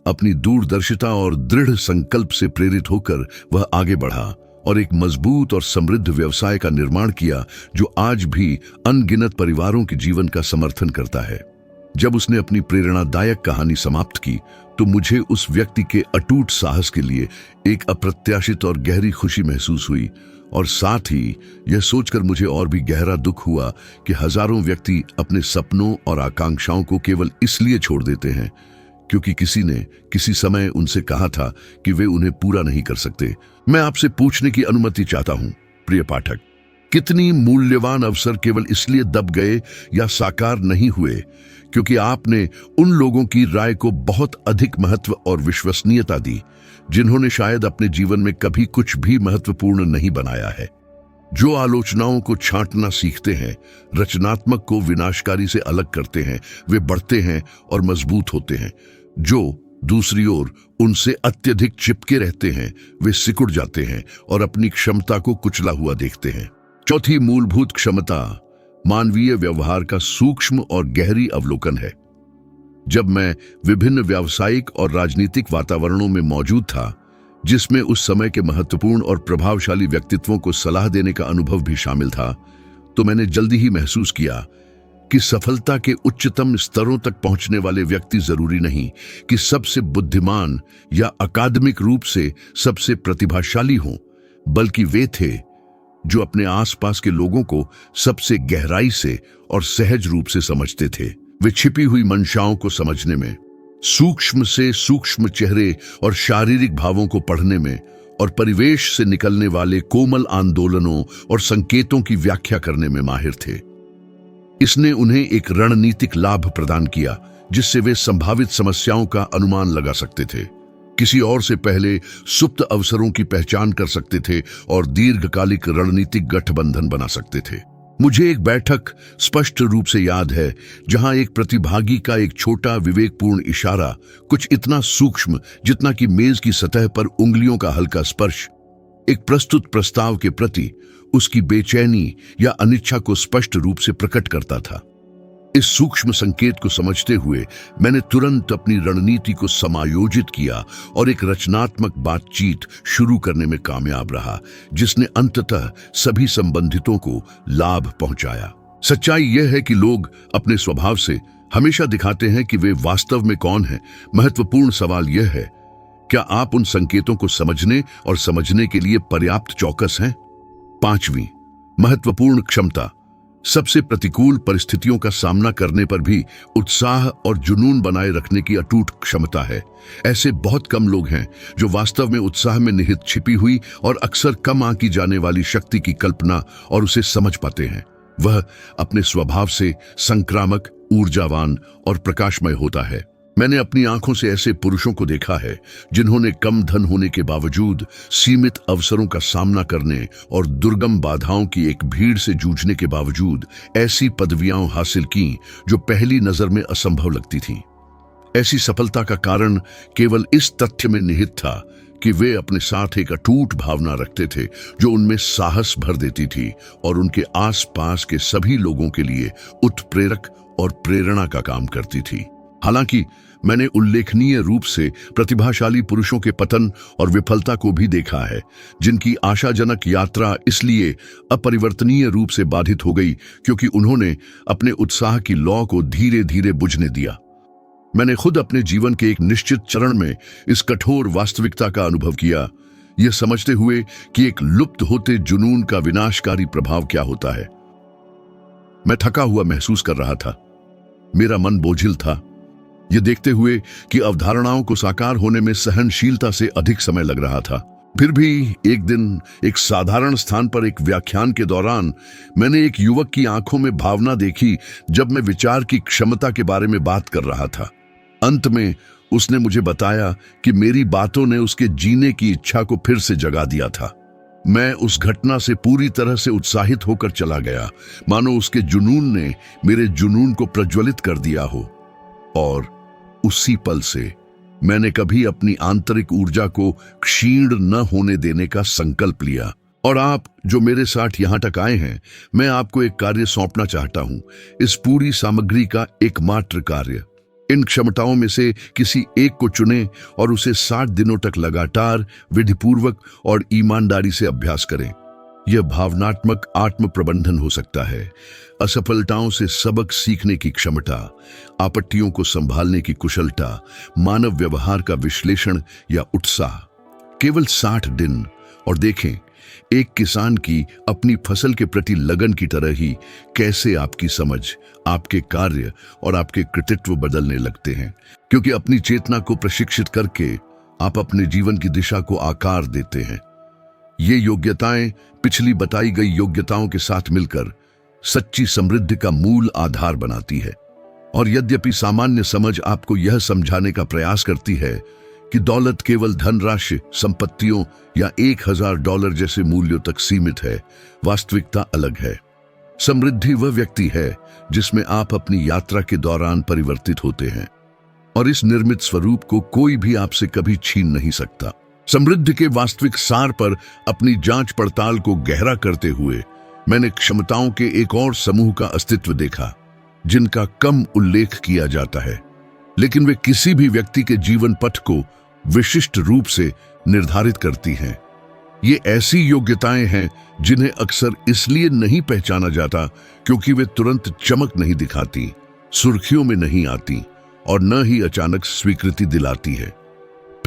अपनी दूरदर्शिता और दृढ़ संकल्प से प्रेरित होकर वह आगे बढ़ा और एक मजबूत और समृद्ध व्यवसाय का निर्माण किया जो आज भी अनगिनत परिवारों के जीवन का समर्थन करता है। जब उसने अपनी प्रेरणादायक कहानी समाप्त की तो मुझे उस व्यक्ति के अटूट साहस के लिए एक अप्रत्याशित और गहरी खुशी महसूस हुई, और साथ ही यह सोचकर मुझे और भी गहरा दुख हुआ कि हजारों व्यक्ति अपने सपनों और आकांक्षाओं को केवल इसलिए छोड़ देते हैं क्योंकि किसी ने किसी समय उनसे कहा था कि वे उन्हें पूरा नहीं कर सकते। मैं आपसे पूछने की अनुमति चाहता हूं, प्रिय पाठक, कितनी मूल्यवान अवसर केवल इसलिए दब गए या साकार नहीं हुए क्योंकि आपने उन लोगों की राय को बहुत अधिक महत्व और विश्वसनीयता दी जिन्होंने शायद अपने जीवन में कभी कुछ भी महत्वपूर्ण नहीं बनाया है। जो आलोचनाओं को छांटना सीखते हैं, रचनात्मक को विनाशकारी से अलग करते हैं, वे बढ़ते हैं और मजबूत होते हैं। जो दूसरी ओर उनसे अत्यधिक चिपके रहते हैं, वे सिकुड़ जाते हैं और अपनी क्षमता को कुचला हुआ देखते हैं। चौथी मूलभूत क्षमता मानवीय व्यवहार का सूक्ष्म और गहरी अवलोकन है। जब मैं विभिन्न व्यावसायिक और राजनीतिक वातावरणों में मौजूद था, जिसमें उस समय के महत्वपूर्ण और प्रभावशाली व्यक्तित्वों को सलाह देने का अनुभव भी शामिल था, तो मैंने जल्दी ही महसूस किया कि सफलता के उच्चतम स्तरों तक पहुंचने वाले व्यक्ति जरूरी नहीं कि सबसे बुद्धिमान या अकादमिक रूप से सबसे प्रतिभाशाली हों, बल्कि वे थे जो अपने आसपास के लोगों को सबसे गहराई से और सहज रूप से समझते थे। वे छिपी हुई मंशाओं को समझने में, सूक्ष्म से सूक्ष्म चेहरे और शारीरिक भावों को पढ़ने में, और परिवेश से निकलने वाले कोमल आंदोलनों और संकेतों की व्याख्या करने में माहिर थे। इसने उन्हें एक रणनीतिक लाभ प्रदान किया जिससे वे संभावित समस्याओं का अनुमान लगा सकते थे, किसी और से पहले सुप्त अवसरों की पहचान कर सकते थे और दीर्घकालिक रणनीतिक गठबंधन बना सकते थे। मुझे एक बैठक स्पष्ट रूप से याद है जहां एक प्रतिभागी का एक छोटा विवेकपूर्ण इशारा, कुछ इतना सूक्ष्म जितना कि मेज की सतह पर उंगलियों का हल्का स्पर्श, एक प्रस्तुत प्रस्ताव के प्रति उसकी बेचैनी या अनिच्छा को स्पष्ट रूप से प्रकट करता था। इस सूक्ष्म संकेत को समझते हुए मैंने तुरंत अपनी रणनीति को समायोजित किया और एक रचनात्मक बातचीत शुरू करने में कामयाब रहा, जिसने अंततः सभी संबंधितों को लाभ पहुंचाया। सच्चाई यह है कि लोग अपने स्वभाव से हमेशा दिखाते हैं कि वे वास्तव में कौन हैं। महत्वपूर्ण सवाल यह है, क्या आप उन संकेतों को समझने और समझने के लिए पर्याप्त चौकस हैं? पांचवीं महत्वपूर्ण क्षमता सबसे प्रतिकूल परिस्थितियों का सामना करने पर भी उत्साह और जुनून बनाए रखने की अटूट क्षमता है। ऐसे बहुत कम लोग हैं जो वास्तव में उत्साह में निहित छिपी हुई और अक्सर कम आंकी जाने वाली शक्ति की कल्पना और उसे समझ पाते हैं। वह अपने स्वभाव से संक्रामक, ऊर्जावान और प्रकाशमय होता है। मैंने अपनी आंखों से ऐसे पुरुषों को देखा है जिन्होंने कम धन होने के बावजूद सीमित अवसरों का सामना करने और दुर्गम बाधाओं की एक भीड़ से जूझने के बावजूद ऐसी पदवियां हासिल की जो पहली नजर में असंभव लगती थीं। ऐसी सफलता का कारण केवल इस तथ्य में निहित था कि वे अपने साथ एक अटूट भावना रखते थे जो उनमें साहस भर देती थी और उनके आसपास के सभी लोगों के लिए उत्प्रेरक और प्रेरणा का काम करती थी। हालांकि मैंने उल्लेखनीय रूप से प्रतिभाशाली पुरुषों के पतन और विफलता को भी देखा है, जिनकी आशाजनक यात्रा इसलिए अपरिवर्तनीय रूप से बाधित हो गई क्योंकि उन्होंने अपने उत्साह की लौ को धीरे धीरे बुझने दिया। मैंने खुद अपने जीवन के एक निश्चित चरण में इस कठोर वास्तविकता का अनुभव किया, यह समझते हुए कि एक लुप्त होते जुनून का विनाशकारी प्रभाव क्या होता है। मैं थका हुआ महसूस कर रहा था। मेरा मन बोझिल था, ये देखते हुए कि अवधारणाओं को साकार होने में सहनशीलता से अधिक समय लग रहा था। फिर भी एक दिन एक साधारण स्थान पर एक व्याख्यान के दौरान मैंने एक युवक की आंखों में भावना देखी जब मैं विचार की क्षमता के बारे में बात कर रहा था। अंत में उसने मुझे बताया कि मेरी बातों ने उसके जीने की इच्छा को फिर से जगा दिया था। मैं उस घटना से पूरी तरह से उत्साहित होकर चला गया, मानो उसके जुनून ने मेरे जुनून को प्रज्वलित कर दिया हो। और उसी पल से मैंने कभी अपनी आंतरिक ऊर्जा को क्षीण न होने देने का संकल्प लिया। और आप जो मेरे साथ यहां तक आए हैं, मैं आपको एक कार्य सौंपना चाहता हूं। इस पूरी सामग्री का एकमात्र कार्य, इन क्षमताओं में से किसी एक को चुनें और उसे 60 दिनों तक लगातार विधिपूर्वक और ईमानदारी से अभ्यास करें। यह भावनात्मक आत्म प्रबंधन हो सकता है, असफलताओं से सबक सीखने की क्षमता, आपत्तियों को संभालने की कुशलता, मानव व्यवहार का विश्लेषण या उत्साह। केवल 60 दिन, और देखें एक किसान की अपनी फसल के प्रति लगन की तरह ही कैसे आपकी समझ, आपके कार्य और आपके कृतित्व बदलने लगते हैं। क्योंकि अपनी चेतना को प्रशिक्षित करके आप अपने जीवन की दिशा को आकार देते हैं। ये योग्यताएं पिछली बताई गई योग्यताओं के साथ मिलकर सच्ची समृद्धि का मूल आधार बनाती है। और यद्यपि सामान्य समझ आपको यह समझाने का प्रयास करती है कि दौलत केवल धनराशि, संपत्तियों या $1000 जैसे मूल्यों तक सीमित है, वास्तविकता अलग है। समृद्धि वह व्यक्ति है जिसमें आप अपनी यात्रा के दौरान परिवर्तित होते हैं, और इस निर्मित स्वरूप को कोई भी आपसे कभी छीन नहीं सकता। समृद्धि के वास्तविक सार पर अपनी जांच पड़ताल को गहरा करते हुए मैंने क्षमताओं के एक और समूह का अस्तित्व देखा, जिनका कम उल्लेख किया जाता है, लेकिन वे किसी भी व्यक्ति के जीवन पथ को विशिष्ट रूप से निर्धारित करती हैं। ये ऐसी योग्यताएं हैं जिन्हें अक्सर इसलिए नहीं पहचाना जाता क्योंकि वे तुरंत चमक नहीं दिखाती, सुर्खियों में नहीं आती और न ही अचानक स्वीकृति दिलाती है।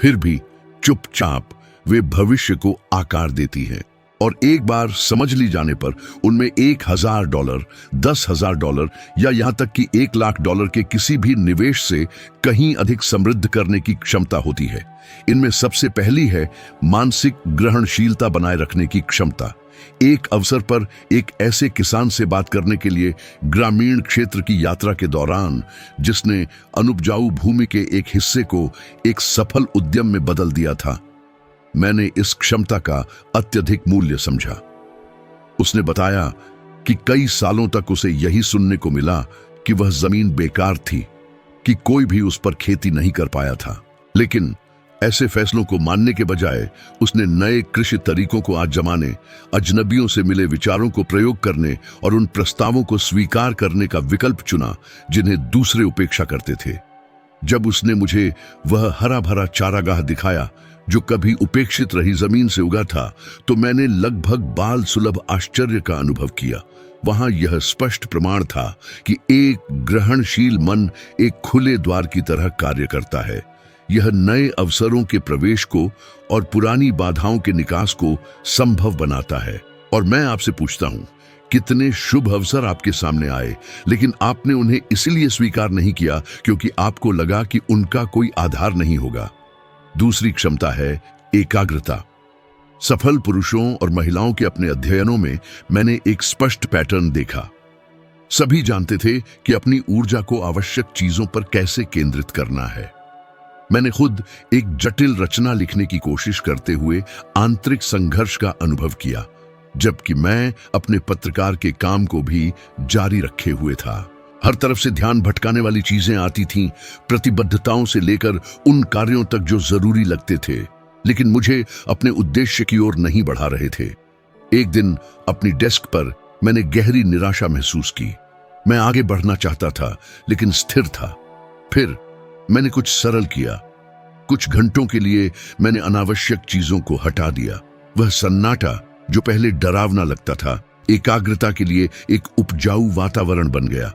फिर भी चुपचाप वे भविष्य को आकार देती हैं, और एक बार समझ ली जाने पर उनमें $1000, $10,000 या यहां तक कि $1,00,000 के किसी भी निवेश से कहीं अधिक समृद्ध करने की क्षमता होती है। इनमें सबसे पहली है मानसिक ग्रहणशीलता बनाए रखने की क्षमता। एक अवसर पर एक ऐसे किसान से बात करने के लिए ग्रामीण क्षेत्र की यात्रा के दौरान, जिसने अनुपजाऊ भूमि के एक हिस्से को एक सफल उद्यम में बदल दिया था, मैंने इस क्षमता का अत्यधिक मूल्य समझा। उसने बताया कि कई सालों तक उसे यही सुनने को मिला कि वह जमीन बेकार थी, कि कोई भी उस पर खेती नहीं कर पाया था। लेकिन ऐसे फैसलों को मानने के बजाय उसने नए कृषि तरीकों को आजमाने, अजनबियों से मिले विचारों को प्रयोग करने और उन प्रस्तावों को स्वीकार करने का विकल्प चुना जिन्हें दूसरे उपेक्षा करते थे। जब उसने मुझे वह हरा भरा चारागाह दिखाया जो कभी उपेक्षित रही जमीन से उगा था, तो मैंने लगभग बाल सुलभ आश्चर्य का अनुभव किया। वहां यह स्पष्ट प्रमाण था कि एक ग्रहणशील मन एक खुले द्वार की तरह कार्य करता है। यह नए अवसरों के प्रवेश को और पुरानी बाधाओं के निकास को संभव बनाता है। और मैं आपसे पूछता हूं, कितने शुभ अवसर आपके सामने आए, लेकिन आपने उन्हें इसलिए स्वीकार नहीं किया क्योंकि आपको लगा कि उनका कोई आधार नहीं होगा। दूसरी क्षमता है एकाग्रता। सफल पुरुषों और महिलाओं के अपने अध्ययनों में मैंने एक स्पष्ट पैटर्न देखा। सभी जानते थे कि अपनी ऊर्जा को आवश्यक चीजों पर कैसे केंद्रित करना है। मैंने खुद एक जटिल रचना लिखने की कोशिश करते हुए आंतरिक संघर्ष का अनुभव किया, जबकि मैं अपने पत्रकार के काम को भी जारी रखे हुए था। हर तरफ से ध्यान भटकाने वाली चीजें आती थीं, प्रतिबद्धताओं से लेकर उन कार्यों तक जो जरूरी लगते थे, लेकिन मुझे अपने उद्देश्य की ओर नहीं बढ़ा रहे थे। एक दिन अपनी डेस्क पर मैंने गहरी निराशा महसूस की। मैं आगे बढ़ना चाहता था, लेकिन स्थिर था। फिर मैंने कुछ सरल किया। कुछ घंटों के लिए मैंने अनावश्यक चीजों को हटा दिया। वह सन्नाटा जो पहले डरावना लगता था, एकाग्रता के लिए एक उपजाऊ वातावरण बन गया।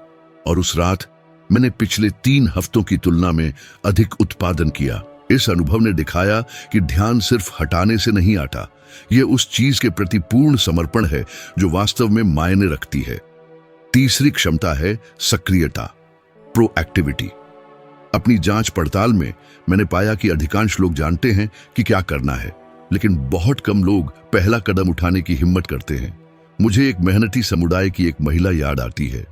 और उस रात मैंने पिछले 3 हफ्तों की तुलना में अधिक उत्पादन किया। इस अनुभव ने दिखाया कि ध्यान सिर्फ हटाने से नहीं आता, यह उस चीज के प्रति पूर्ण समर्पण है जो वास्तव में मायने रखती है। तीसरी क्षमता है सक्रियता, प्रोएक्टिविटी। अपनी जांच पड़ताल में मैंने पाया कि अधिकांश लोग जानते हैं कि क्या करना है, लेकिन बहुत कम लोग पहला कदम उठाने की हिम्मत करते हैं। मुझे एक मेहनती समुदाय की एक महिला याद आती है।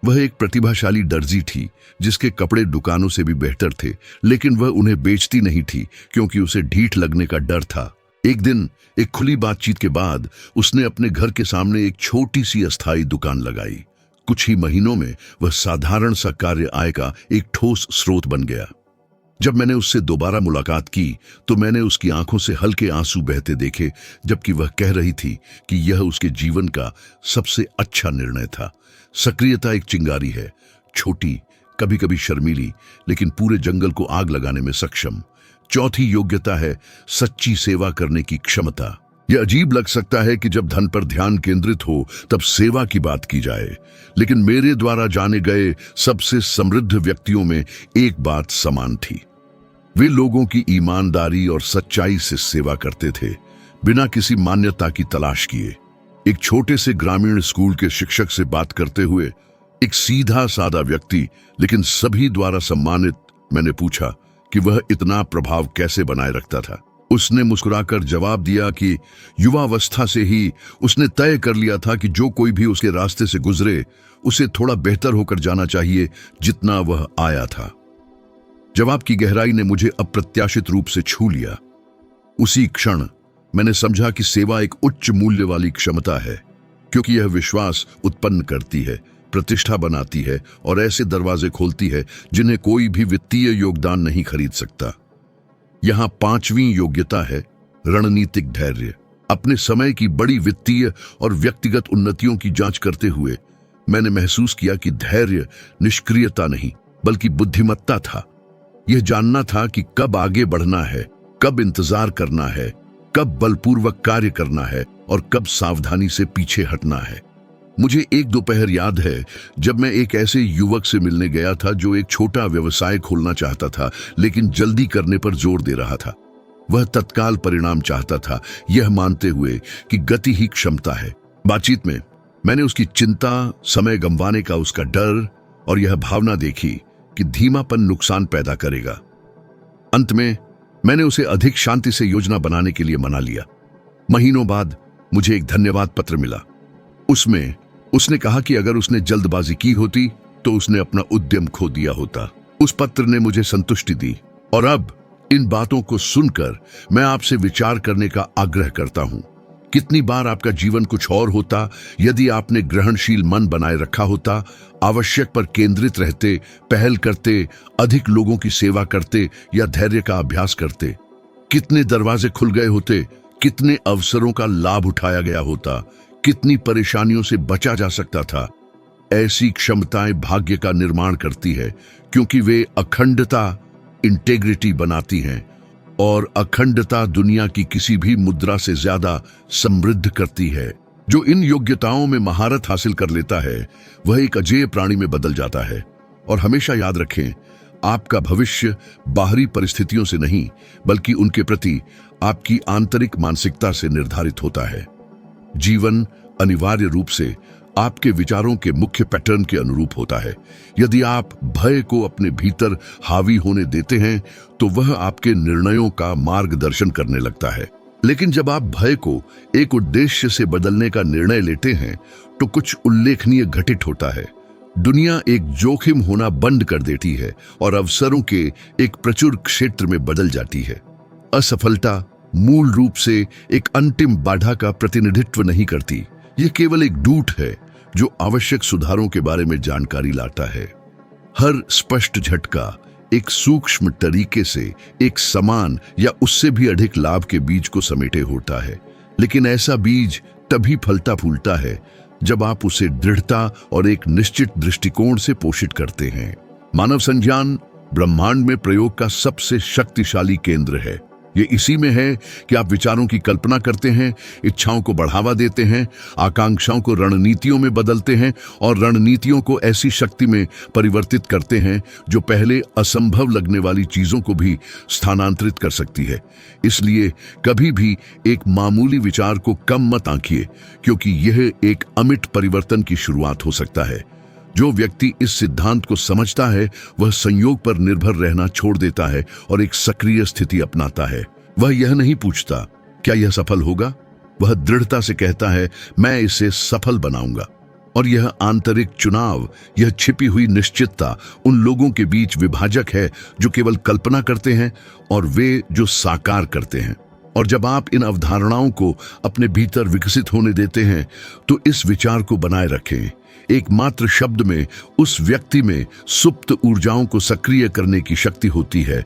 वह एक प्रतिभाशाली दर्जी थी जिसके कपड़े दुकानों से भी बेहतर थे, लेकिन वह उन्हें बेचती नहीं थी क्योंकि उसे ढीठ लगने का डर था। एक दिन एक खुली बातचीत के बाद उसने अपने घर के सामने एक छोटी सी अस्थायी दुकान लगाई। कुछ ही महीनों में वह साधारण सा कार्य आय का एक ठोस स्रोत बन गया। जब मैंने उससे दोबारा मुलाकात की तो मैंने उसकी आंखों से हल्के आंसू बहते देखे, जबकि वह कह रही थी कि यह उसके जीवन का सबसे अच्छा निर्णय था। सक्रियता एक चिंगारी है, छोटी, कभी कभी शर्मीली, लेकिन पूरे जंगल को आग लगाने में सक्षम। चौथी योग्यता है सच्ची सेवा करने की क्षमता। यह अजीब लग सकता है कि जब धन पर ध्यान केंद्रित हो तब सेवा की बात की जाए, लेकिन मेरे द्वारा जाने गए सबसे समृद्ध व्यक्तियों में एक बात समान थी। वे लोगों की ईमानदारी और सच्चाई से सेवा करते थे, बिना किसी मान्यता की तलाश किए। एक छोटे से ग्रामीण स्कूल के शिक्षक से बात करते हुए, एक सीधा साधा व्यक्ति लेकिन सभी द्वारा सम्मानित, मैंने पूछा कि वह इतना प्रभाव कैसे बनाए रखता था। उसने मुस्कुराकर जवाब दिया कि युवावस्था से ही उसने तय कर लिया था कि जो कोई भी उसके रास्ते से गुजरे उसे थोड़ा बेहतर होकर जाना चाहिए जितना वह आया था। जवाब की गहराई ने मुझे अप्रत्याशित रूप से छू लिया। उसी क्षण मैंने समझा कि सेवा एक उच्च मूल्य वाली क्षमता है, क्योंकि यह विश्वास उत्पन्न करती है, प्रतिष्ठा बनाती है और ऐसे दरवाजे खोलती है जिन्हें कोई भी वित्तीय योगदान नहीं खरीद सकता। यहां पांचवी योग्यता है रणनीतिक धैर्य। अपने समय की बड़ी वित्तीय और व्यक्तिगत उन्नतियों की जांच करते हुए मैंने महसूस किया कि धैर्य निष्क्रियता नहीं बल्कि बुद्धिमत्ता था। यह जानना था कि कब आगे बढ़ना है, कब इंतजार करना है, कब बलपूर्वक कार्य करना है और कब सावधानी से पीछे हटना है। मुझे एक दोपहर याद है जब मैं एक ऐसे युवक से मिलने गया था जो एक छोटा व्यवसाय खोलना चाहता था, लेकिन जल्दी करने पर जोर दे रहा था। वह तत्काल परिणाम चाहता था, यह मानते हुए कि गति ही क्षमता है। बातचीत में मैंने उसकी चिंता, समय गंवाने का उसका डर और यह भावना देखी कि धीमापन नुकसान पैदा करेगा। अंत में मैंने उसे अधिक शांति से योजना बनाने के लिए मना लिया। महीनों बाद मुझे एक धन्यवाद पत्र मिला। उसमें उसने कहा कि अगर उसने जल्दबाजी की होती तो उसने अपना उद्यम खो दिया होता। उस पत्र ने मुझे संतुष्टि दी और अब इन बातों को सुनकर मैं आपसे विचार करने का आग्रह करता हूं। कितनी बार आपका जीवन कुछ और होता यदि आपने ग्रहणशील मन बनाए रखा होता, आवश्यक पर केंद्रित रहते, पहल करते, अधिक लोगों की सेवा करते या धैर्य का अभ्यास करते। कितने दरवाजे खुल गए होते, कितने अवसरों का लाभ उठाया गया होता, कितनी परेशानियों से बचा जा सकता था। ऐसी क्षमताएं भाग्य का निर्माण करती है क्योंकि वे अखंडता, इंटेग्रिटी बनाती हैं और अखंडता दुनिया की किसी भी मुद्रा से ज्यादा समृद्ध करती है। जो इन योग्यताओं में महारत हासिल कर लेता है वह एक अजेय प्राणी में बदल जाता है। और हमेशा याद रखें, आपका भविष्य बाहरी परिस्थितियों से नहीं बल्कि उनके प्रति आपकी आंतरिक मानसिकता से निर्धारित होता है। जीवन अनिवार्य रूप से आपके विचारों के मुख्य पैटर्न के अनुरूप होता है। यदि आप भय को अपने भीतर हावी होने देते हैं तो वह आपके निर्णयों का मार्गदर्शन करने लगता है, लेकिन जब आप भय को एक उद्देश्य से बदलने का निर्णय लेते हैं तो कुछ उल्लेखनीय घटित होता है। दुनिया एक जोखिम होना बंद कर देती है और अवसरों के एक प्रचुर क्षेत्र में बदल जाती है। असफलता मूल रूप से एक अंतिम बाधा का प्रतिनिधित्व नहीं करती, यह केवल एक डूट है जो आवश्यक सुधारों के बारे में जानकारी लाता है। हर स्पष्ट झटका एक सूक्ष्म तरीके से एक समान या उससे भी अधिक लाभ के बीज को समेटे होता है, लेकिन ऐसा बीज तभी फलता फूलता है जब आप उसे दृढ़ता और एक निश्चित दृष्टिकोण से पोषित करते हैं। मानव संज्ञान ब्रह्मांड में प्रयोग का सबसे शक्तिशाली केंद्र है। ये इसी में है कि आप विचारों की कल्पना करते हैं, इच्छाओं को बढ़ावा देते हैं, आकांक्षाओं को रणनीतियों में बदलते हैं और रणनीतियों को ऐसी शक्ति में परिवर्तित करते हैं जो पहले असंभव लगने वाली चीजों को भी स्थानांतरित कर सकती है। इसलिए कभी भी एक मामूली विचार को कम मत आंकिए, क्योंकि यह एक अमिट परिवर्तन की शुरुआत हो सकता है। जो व्यक्ति इस सिद्धांत को समझता है वह संयोग पर निर्भर रहना छोड़ देता है और एक सक्रिय स्थिति अपनाता है। वह यह नहीं पूछता क्या यह सफल होगा, वह दृढ़ता से कहता है मैं इसे सफल बनाऊंगा। और यह आंतरिक चुनाव, यह छिपी हुई निश्चितता उन लोगों के बीच विभाजक है जो केवल कल्पना करते हैं और वे जो साकार करते हैं। और जब आप इन अवधारणाओं को अपने भीतर विकसित होने देते हैं तो इस विचार को बनाए रखें, एकमात्र शब्द में उस व्यक्ति में सुप्त ऊर्जाओं को सक्रिय करने की शक्ति होती है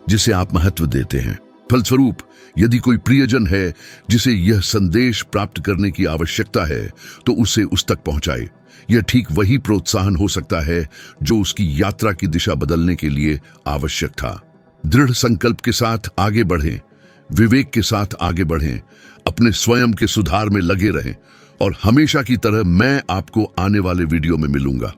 जिसे आप महत्व देते हैं। फलस्वरूप यदि कोई प्रियजन है जिसे यह संदेश प्राप्त करने की आवश्यकता है तो उसे उस तक पहुंचाए। यह ठीक वही प्रोत्साहन हो सकता है जो उसकी यात्रा की दिशा बदलने के लिए आवश्यक था। दृढ़ संकल्प के साथ आगे बढ़ें, विवेक के साथ आगे बढ़ें, अपने स्वयं के सुधार में लगे रहें और हमेशा की तरह मैं आपको आने वाले वीडियो में मिलूंगा।